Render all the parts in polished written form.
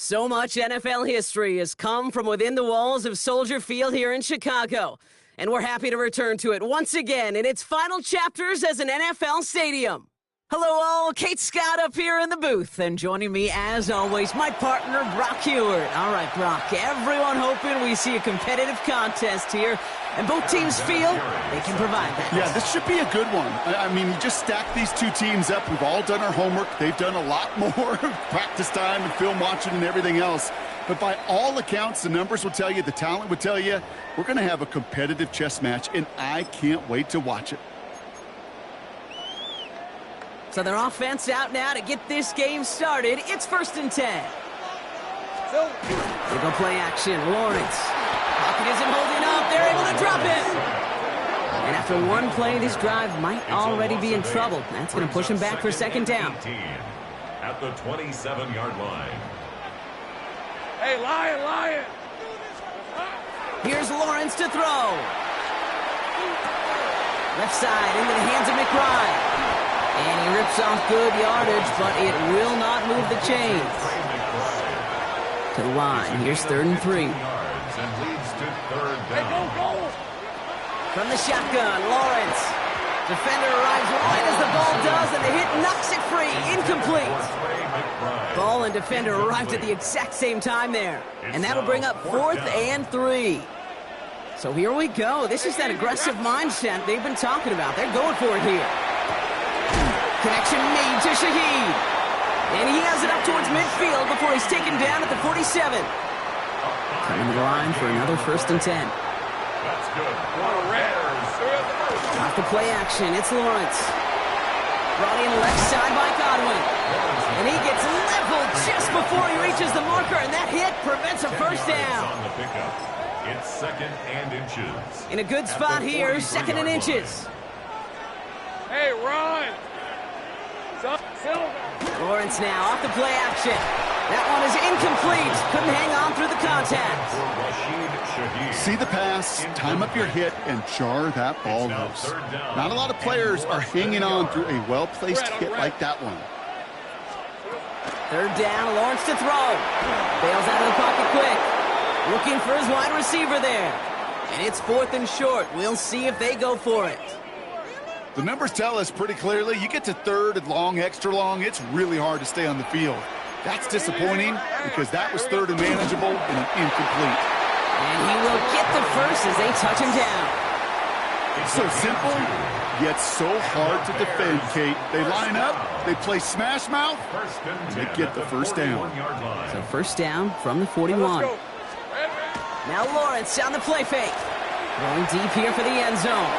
So much NFL history has come from within the walls of Soldier Field here in Chicago, and we're happy to return to it once again in its final chapters as an NFL stadium. Hello all, Kate Scott up here in the booth, and joining me as always, my partner Brock Heward. All right, Brock, everyone hoping we see a competitive contest here, and both teams feel they can provide that. Yeah, this should be a good one. I mean, you just stack these two teams up. We've all done our homework. They've done a lot more practice time and film watching and everything else. But by all accounts, the numbers will tell you, the talent would tell you, we're going to have a competitive chess match, and I can't wait to watch it. So their offense out now to get this game started. It's 1st and 10. They go play action. Lawrence. Pocket isn't holding up. They're able to drop it. And after one play, this drive might already be in trouble. That's going to push him back for 2nd down. At the 27-yard line. Hey, Lion! Here's Lawrence to throw. Left side into the hands of McBride. And he rips off good yardage, but it will not move the chains. To the line. Here's 3rd and 3. Hey, go! From the shotgun, Lawrence. Defender arrives right as the ball does, and the hit knocks it free. Incomplete. Ball and defender arrived at the exact same time there. And that'll bring up 4th and 3. So here we go. This is that aggressive mindset they've been talking about. They're going for it here. Connection made to Shakin. And he has it up towards midfield before he's taken down at the 47. Coming to the line for another 1st and 10. That's good. Off the play action, it's Lawrence. Brought in left side by Godwin. And he gets leveled just before he reaches the marker, and that hit prevents a 1st down. On the pickup. It's 2nd and inches. In a good spot here, 2nd and inches. Hey, run! Lawrence now off the play action. That one is incomplete. Couldn't hang on through the contact. See the pass, time up your hit, and jar that ball loose. Not a lot of players are hanging on through a well-placed hit like that one. 3rd down, Lawrence to throw. Bails out of the pocket quick. Looking for his wide receiver there. And it's 4th and short. We'll see if they go for it. The numbers tell us pretty clearly, you get to 3rd and long, extra long, it's really hard to stay on the field. That's disappointing because that was 3rd and manageable and an incomplete. And he will get the 1st as they touch him down. So simple, yet so hard to defend, Kate. They line up, they play smash mouth, and they get the 1st down. So 1st down from the 41. Now Lawrence on the play fake. Going deep here for the end zone.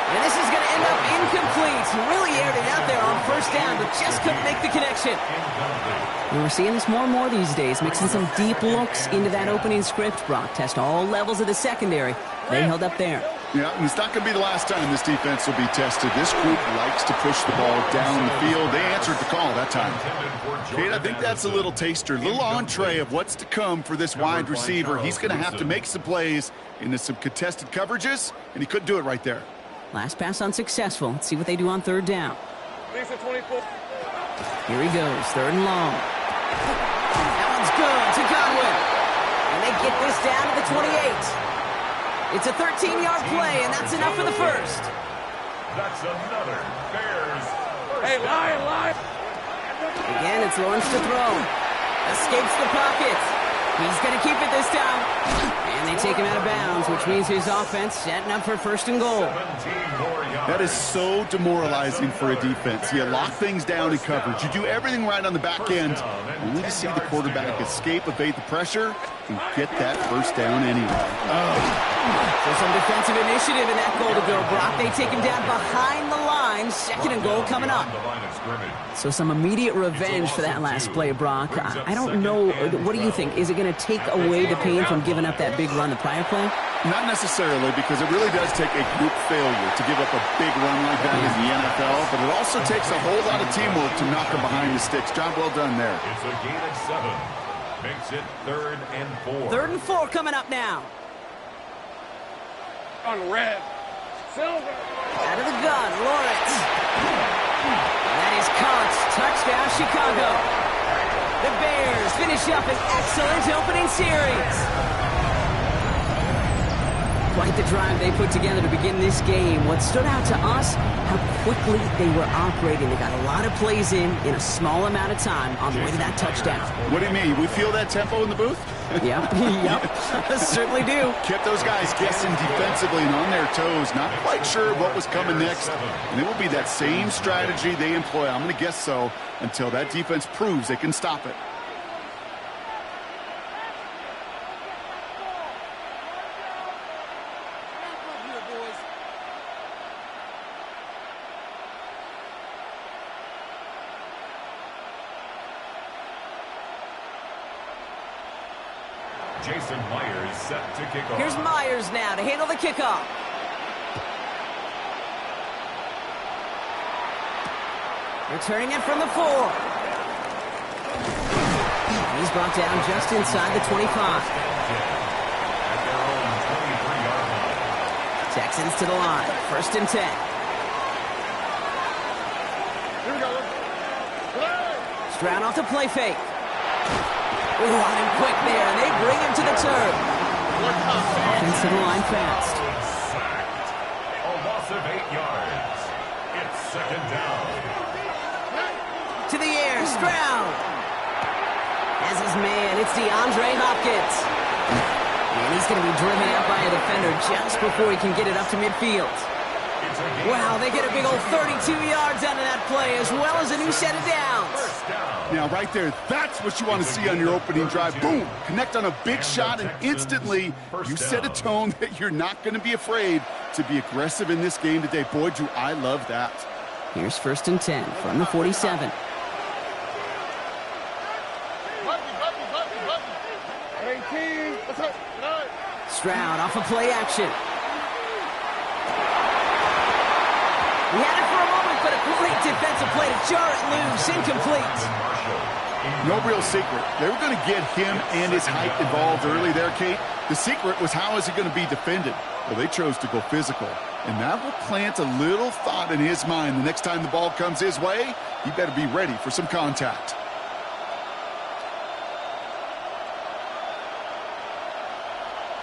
And this is going to end up incomplete. He really aired it out there on 1st down, but just couldn't make the connection. And we're seeing this more and more these days, mixing some deep looks into that opening script. Brock test all levels of the secondary. They held up there. Yeah, and it's not going to be the last time this defense will be tested. This group likes to push the ball down the field. They answered the call that time. Kate, I think that's a little taster, a little entree of what's to come for this wide receiver. He's going to have to make some plays into some contested coverages, and he couldn't do it right there. Last pass unsuccessful. Let's see what they do on 3rd down. Here he goes, 3rd and long. That one's good to Godwin. And they get this down to the 28. It's a 13-yard play, and that's enough for the 1st. That's another Bears. Hey, Lion! Again, it's Lawrence to throw. Escapes the pocket. He's going to keep it this time. And they take him out of bounds, which means his offense setting up for 1st and goal. That is so demoralizing for a defense. You lock things down in coverage. You do everything right on the back end, only to see the quarterback escape, evade the pressure, and get that 1st down anyway. So some defensive initiative in that goal to go, Brock. They take him down behind the line. 2nd and goal coming up. So some immediate revenge for that last play, Brock. I don't know. What do you think? Is it going to take away the pain from giving up that big run the prior play? Not necessarily, because it really does take a group failure to give up a big run like that in the NFL, but it also takes a whole lot of teamwork to knock them behind the sticks. Job well done there. It's a gain of 7. Makes it 3rd and 4. 3rd and 4 coming up now. On red. Silver. Out of the gun, Lawrence. That is caught. Touchdown, Chicago. The Bears finish up an excellent opening series. Quite the drive they put together to begin this game. What stood out to us, how quickly they were operating. They got a lot of plays in a small amount of time on the way to that touchdown. What do you mean? We feel that tempo in the booth? Yep, certainly do. Kept those guys guessing defensively and on their toes, not quite sure what was coming next. And it will be that same strategy they employ, I'm going to guess so, until that defense proves they can stop it. Jason Myers set to kick off. Here's Myers now to handle the kickoff. Returning it from the 4. He's brought down just inside the 25. At their own 23-yard line. Texans to the line. 1st and 10. Here we go. Stroud off the play fake. Ooh, on him quick there, and they bring him to the turf. Offense to the line fast. Sacked. A loss of 8 yards. It's 2nd down. To the air, Stroud. As his man, it's DeAndre Hopkins. And he's going to be driven out by a defender just before he can get it up to midfield. Wow, they get a big old 32 yards out of that play, as well as a new set of downs. Now, right there, that's what you want to see on your opening drive. Boom! Connect on a big shot, and instantly you set a tone that you're not going to be afraid to be aggressive in this game today. Boy, do I love that. Here's 1st and 10 from the 47. Stroud off of play action. He had it for a moment, but a great defensive play to jar it loose. Incomplete. No real secret. They were going to get him and his height involved early there, Kate. The secret was, how is he going to be defended? Well, they chose to go physical. And that will plant a little thought in his mind. The next time the ball comes his way, he better be ready for some contact.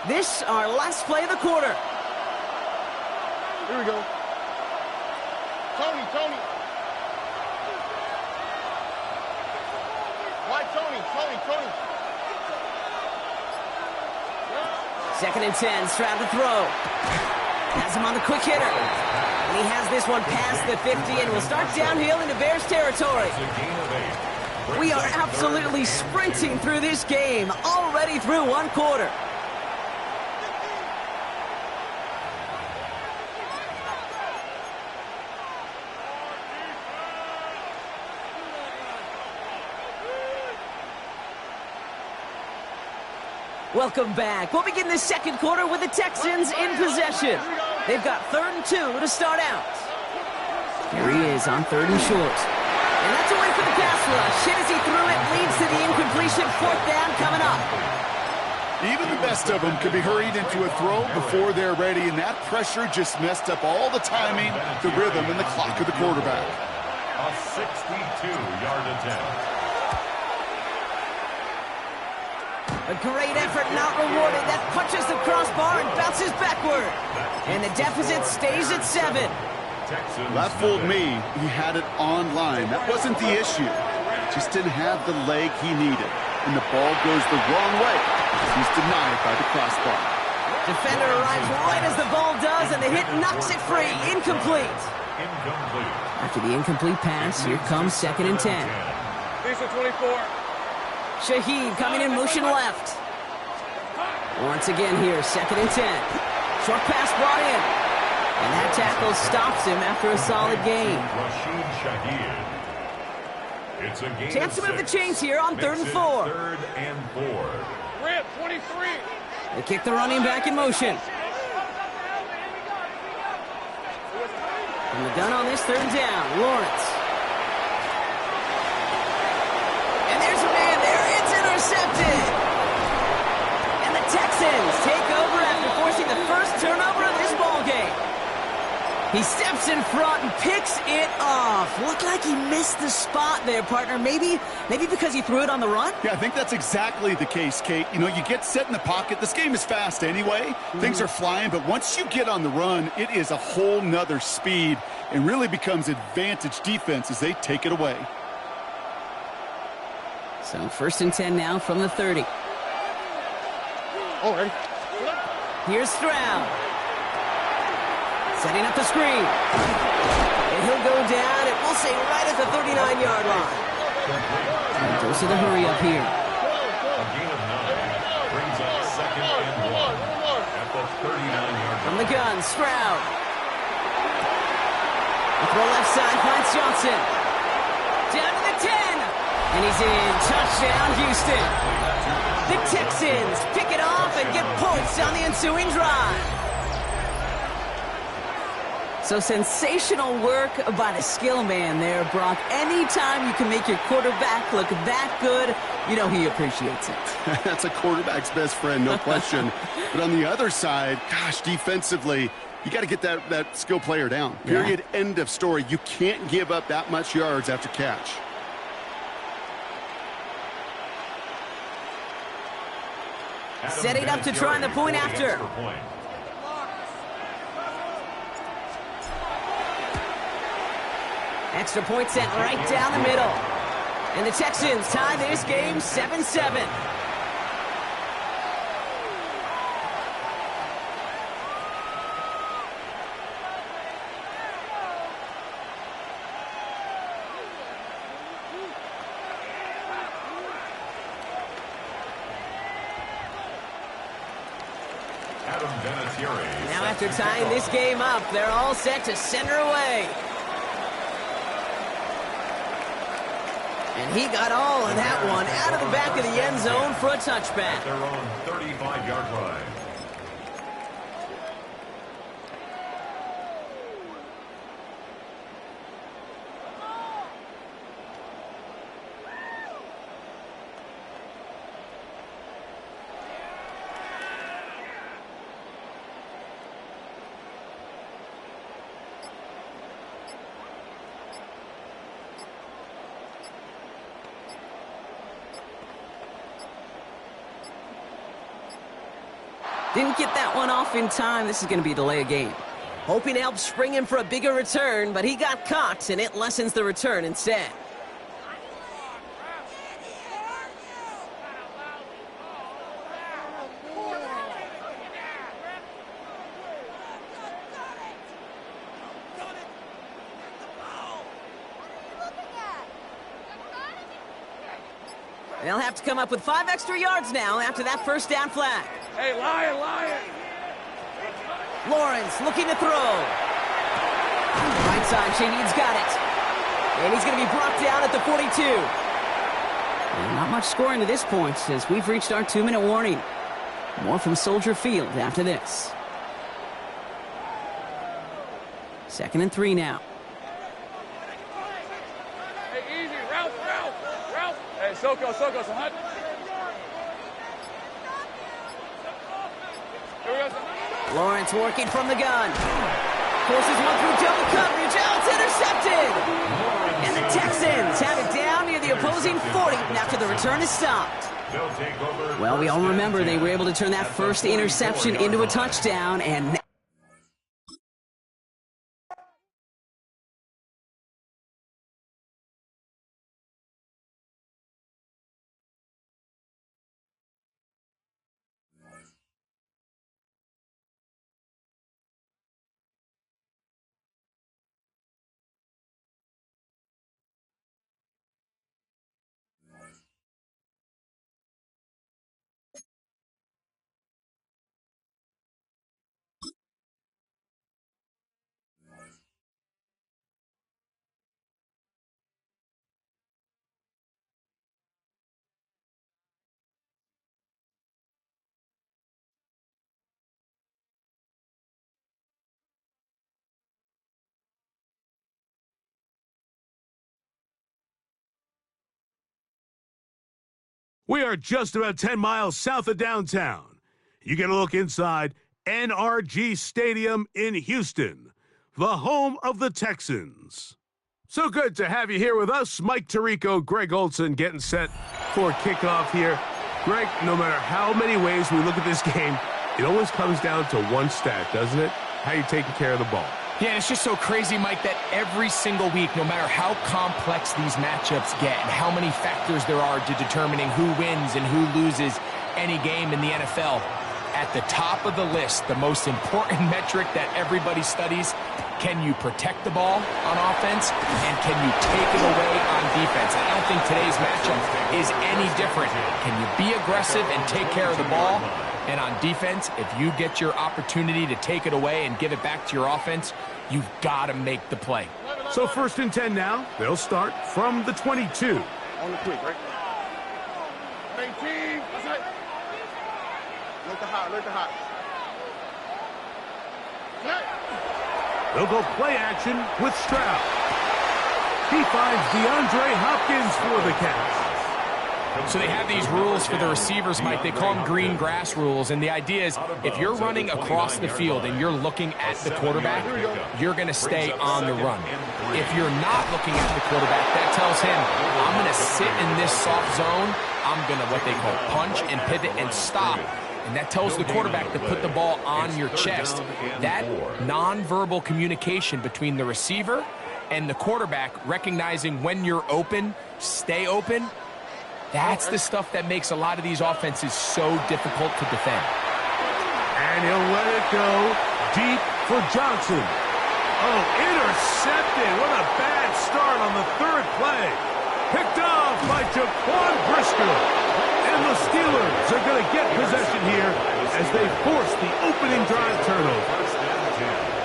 This, our last play of the quarter. Here we go. Tony. Why Tony? 2nd and 10, Stroud to throw. Has him on the quick hitter. And he has this one past the 50 and will start downhill into Bears territory. We are absolutely sprinting through this game, already through one quarter. Welcome back. We'll begin the second quarter with the Texans in possession. They've got 3rd and 2 to start out. Here he is on 3rd and short. And that's away for the pass rush. Hit as he threw it, leads to the incompletion. 4th down coming up. Even the best of them could be hurried into a throw before they're ready, and that pressure just messed up all the timing, the rhythm, and the clock of the quarterback. A 62-yard attempt. A great effort not rewarded. That punches the crossbar and bounces backward. And the deficit stays at 7. That fooled me. He had it on line. That wasn't the issue. Just didn't have the leg he needed. And the ball goes the wrong way. He's denied by the crossbar. Defender arrives right as the ball does, and the hit knocks it free. Incomplete. After the incomplete pass, here comes 2nd and 10. These are 24. Shakin coming in motion left. Once again here, 2nd and 10. Short pass brought in. And that tackle stops him after a solid gain. Chance to move the chains here on 3rd and 4. 3rd and 4. Rip, 23. They kick the running back in motion. And the gun on this 3rd down, Lawrence. And there's a man there. It's intercepted. And the Texans take over after forcing the first turnover of this ball game. He steps in front and picks it off. Looked like he missed the spot there, partner. Maybe because he threw it on the run? Yeah, I think that's exactly the case, Kate. You know, you get set in the pocket. This game is fast anyway. Things are flying, but once you get on the run, it is a whole nother speed and really becomes advantage defense as they take it away. So 1st and 10 now from the 30. Oh, ready? Here's Stroud. Setting up the screen. And he'll go down, and we'll say right at the 39-yard line. Goes to the hurry up here. A gain of 9 brings up 2nd and 1 at the 39-yard line. From the gun, Stroud. The throw left side finds Johnson. Down to the 10. And he's in. Touchdown, Houston. The Texans pick it off and get points on the ensuing drive. So sensational work by the skill man there, Brock. Anytime you can make your quarterback look that good, you know he appreciates it. That's a quarterback's best friend, no question. But on the other side, gosh, defensively, you got to get that skill player down. Period. Yeah. End of story. You can't give up that much yards after catch. Setting up to try the point after. Extra point sent right down the middle. And the Texans tie this game 7-7. Now after tying this game up, they're all set to center away. And he got all of that one out of the back of the end zone for a touchback. Their own 35-yard line. Didn't get that one off in time. This is going to be a delay of game. Hoping to help spring him for a bigger return, but he got caught, and it lessens the return instead. They'll have to come up with 5 extra yards now after that first down flag. Hey, Lion! Lawrence looking to throw. Right side, Shakin's got it. And he's going to be brought down at the 42. And not much scoring to this point as we've reached our 2-minute warning. More from Soldier Field after this. 2nd and 3 now. Hey, easy, Ralph! Hey, Soko, so hot. Lawrence working from the gun. Forces one through double coverage. Oh, it's intercepted! And the Texans have it down near the opposing 40 after the return is stopped. Well, we all remember they were able to turn that first interception into a touchdown, and We are just about 10 miles south of downtown. You get a look inside NRG Stadium in Houston. the home of the Texans. So good to have you here with us. Mike Tirico, Greg Olson getting set for kickoff here. Greg, no matter how many ways we look at this game, it always comes down to one stat, doesn't it? How you taking care of the ball. Yeah, it's just so crazy, Mike, that every single week, no matter how complex these matchups get and how many factors there are to determining who wins and who loses any game in the NFL, at the top of the list, the most important metric that everybody studies, can you protect the ball on offense and can you take it away on defense? And I don't think today's matchup is any different. Can you be aggressive and take care of the ball? And on defense, if you get your opportunity to take it away and give it back to your offense, you've got to make the play. So 1st and 10 now. They'll start from the 22. On the quick, right? 19. That's it. Look the hot. They'll go play action with Stroud. He finds DeAndre Hopkins for the catch. So they have these rules for the receivers, Mike. They call them green grass rules. And the idea is if you're running across the field and you're looking at the quarterback, you're going to stay on the run. If you're not looking at the quarterback, that tells him, I'm going to sit in this soft zone. I'm going to what they call punch and pivot and stop. And that tells the quarterback to put the ball on your chest. That nonverbal communication between the receiver and the quarterback, recognizing when you're open, stay open, that's the stuff that makes a lot of these offenses so difficult to defend. And he'll let it go deep for Johnson. Oh, intercepted. What a bad start on the 3rd play. Picked off by Jaquan Brisker. And the Steelers are going to get possession here as they force the opening drive turnover.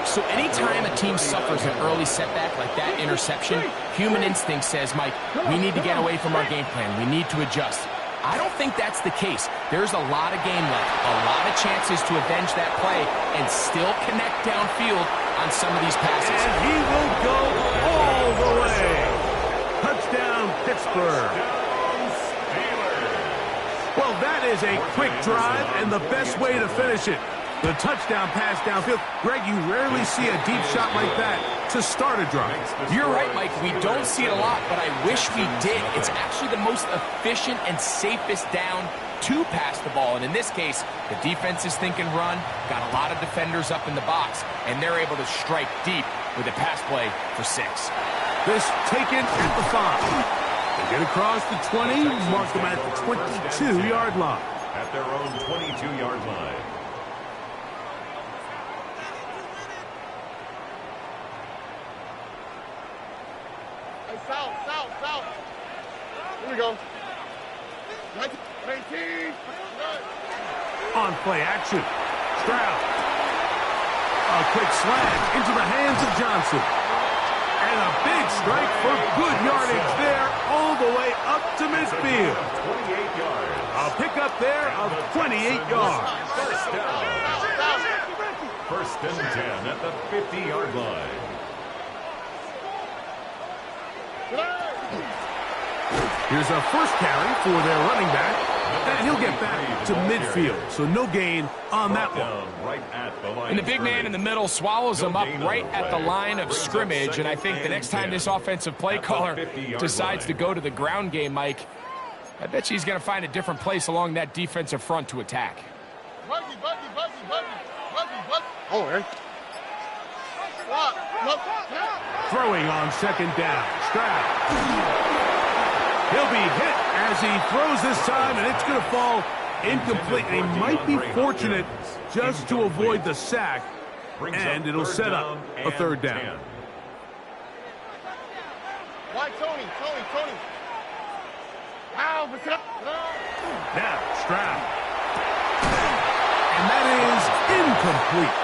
So anytime a team suffers an early setback like that interception, human instinct says, Mike, we need to get away from our game plan. We need to adjust. I don't think that's the case. There's a lot of game left, a lot of chances to avenge that play and still connect downfield on some of these passes. And he will go all the way. Touchdown, Pittsburgh. Well, that is a quick drive and the best way to finish it. The touchdown pass downfield. Greg, you rarely see a deep shot like that to start a drive. You're right, Mike. We don't see it a lot, but I wish we did. It's actually the most efficient and safest down to pass the ball. And in this case, the defense is thinking run, got a lot of defenders up in the box, and they're able to strike deep with a pass play for 6. This taken at the 5. They get across the 20, mark them at the 22-yard line. At their own 22-yard line. South. Here we go. 19. On play action. Stroud. A quick slant into the hands of Johnson. And a big strike for good yardage there all the way up to midfield. 28 yards. A pickup there of 28 yards. First down. 1st and 10 at the 50-yard line. Here's a first carry for their running back, and he'll get back to midfield, so no gain on that one. And the big man in the middle swallows him up right at the line of scrimmage, and I think the next time this offensive play caller decides to go to the ground game, Mike, I bet you he's going to find a different place along that defensive front to attack. Oh, hey. Throwing on 2nd down, Stroud. He'll be hit as he throws this time, and it's going to fall incomplete. And he might be fortunate just to avoid the sack, and it'll set up a 3rd down. Why, Tony? Wow, what's up? Now, Stroud. And that is incomplete.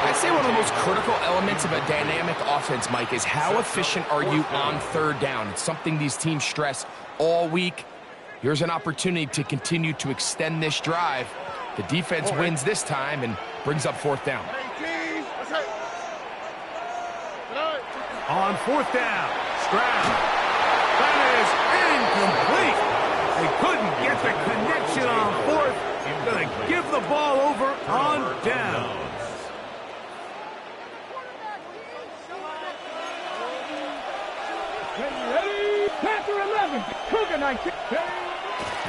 I'd say one of the most critical elements of a dynamic offense, Mike, is how efficient are you on 3rd down? It's something these teams stress all week. Here's an opportunity to continue to extend this drive. The defense wins this time and brings up 4th down. On 4th down, Stroud. That is incomplete. They couldn't get the connection on 4th. Going to give the ball over on down.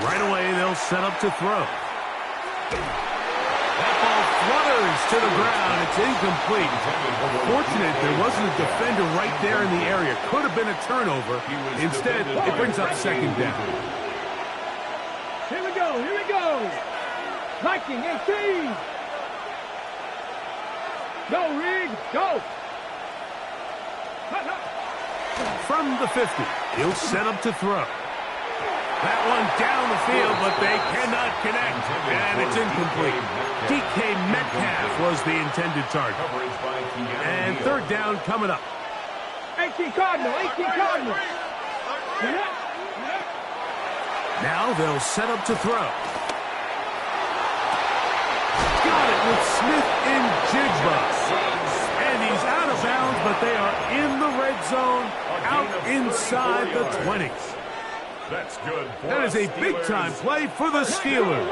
Right away, they'll set up to throw. That ball flutters to the ground. It's incomplete. Fortunate there wasn't a defender right there in the area. Could have been a turnover. Instead, it brings up second down. Here we go. Viking 18. Go, Rig, go. From the 50, he'll set up to throw. That one down the field, but they cannot connect, and it's incomplete. DK Metcalf was the intended target. And third down coming up. 18 Cardinal. Now they'll set up to throw. Got it with Smith in Jigba. And he's out of bounds, but they are in the red zone, out inside the 20s. That's good. That is a big-time play for the Steelers.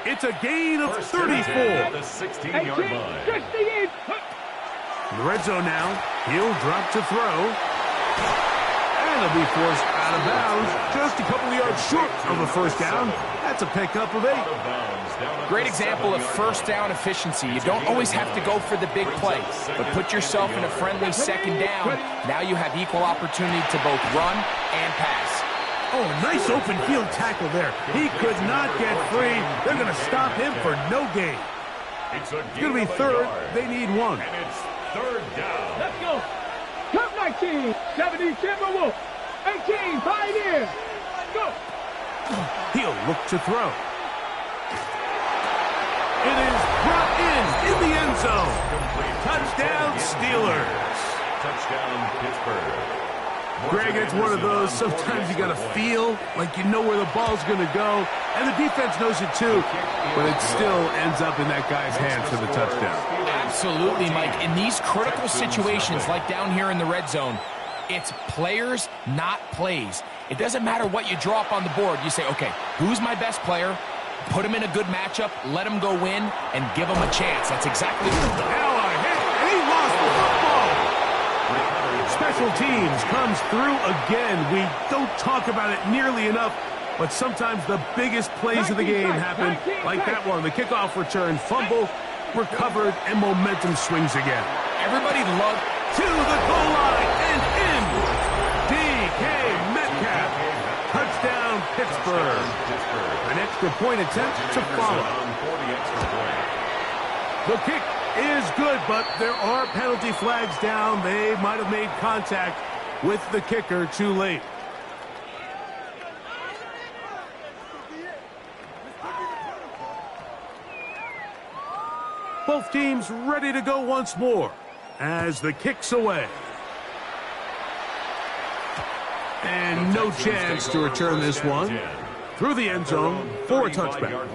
It's a gain of 34. The 16-yard line. In the red zone now, he'll drop to throw. And he'll be forced out of bounds, just a couple of yards short of a first down. That's a pickup of 8. Great example of first down efficiency. You don't always have to go for the big play, but put yourself in a friendly second down. Now you have equal opportunity to both run and pass. Oh, nice open field tackle there. He could not get free. They're going to stop him for no gain. It's going to be third. They need 1. And it's third down. Let's go. Come 19. 70 Timberwolf. 18 Pioneer. Go. He'll look to throw. It is brought in the end zone. Touchdown, Steelers. Touchdown, Pittsburgh. Greg, it's one of those, sometimes you got to feel like you know where the ball's going to go, and the defense knows it too, but it still ends up in that guy's hand for the touchdown. Absolutely, Mike. In these critical situations, like down here in the red zone, it's players, not plays. It doesn't matter what you draw up on the board. You say, okay, who's my best player? Put him in a good matchup, let him go win, and give him a chance. That's exactly what now a hit, and he lost the football. Special teams comes through again. We don't talk about it nearly enough, but sometimes the biggest plays of the game happen, like that one. The kickoff return, fumble, recovered, and momentum swings again. everybody loves to the goal line and in. DK Metcalf. Touchdown, Pittsburgh. An extra point attempt to follow. The kick is good, but there are penalty flags down. They might have made contact with the kicker too late. Both teams ready to go once more as the kick's away. And no chance to return this one through the end zone for a touchback.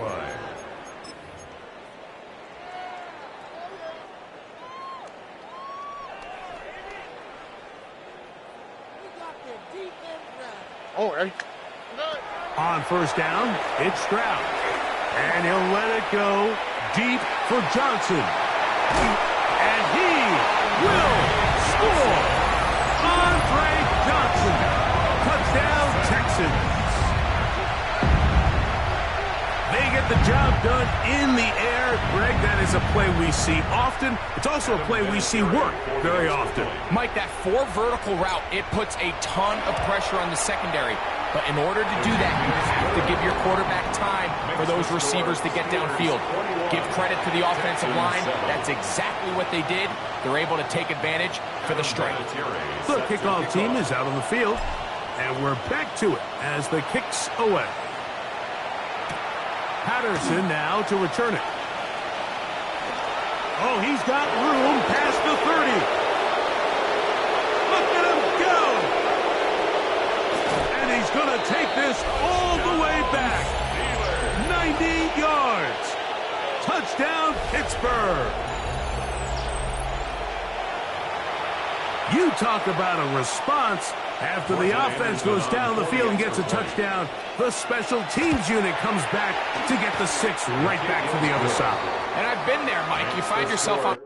On first down, it's Stroud. And he'll let it go deep for Johnson. And he will score. Andre Johnson. Touchdown, Texans. They get the job done in the air. Greg, that is a play we see often. It's also a play we see work very often. Mike, that 4 vertical route, it puts a ton of pressure on the secondary. But in order to do that, you have to give your quarterback time for those receivers to get downfield. Give credit to the offensive line. That's exactly what they did. They're able to take advantage for the strike. The kickoff team is out on the field, and we're back to it as the kick's away. Patterson now to return it. Oh, he's got room past the 30. Look at him go! And he's going to take this all the way back. 90 yards. Touchdown, Pittsburgh. You talk about a response. After the offense goes down the field and gets a touchdown, the special teams unit comes back to get the 6 right back to the other side. And I've been there, Mike. You find yourself on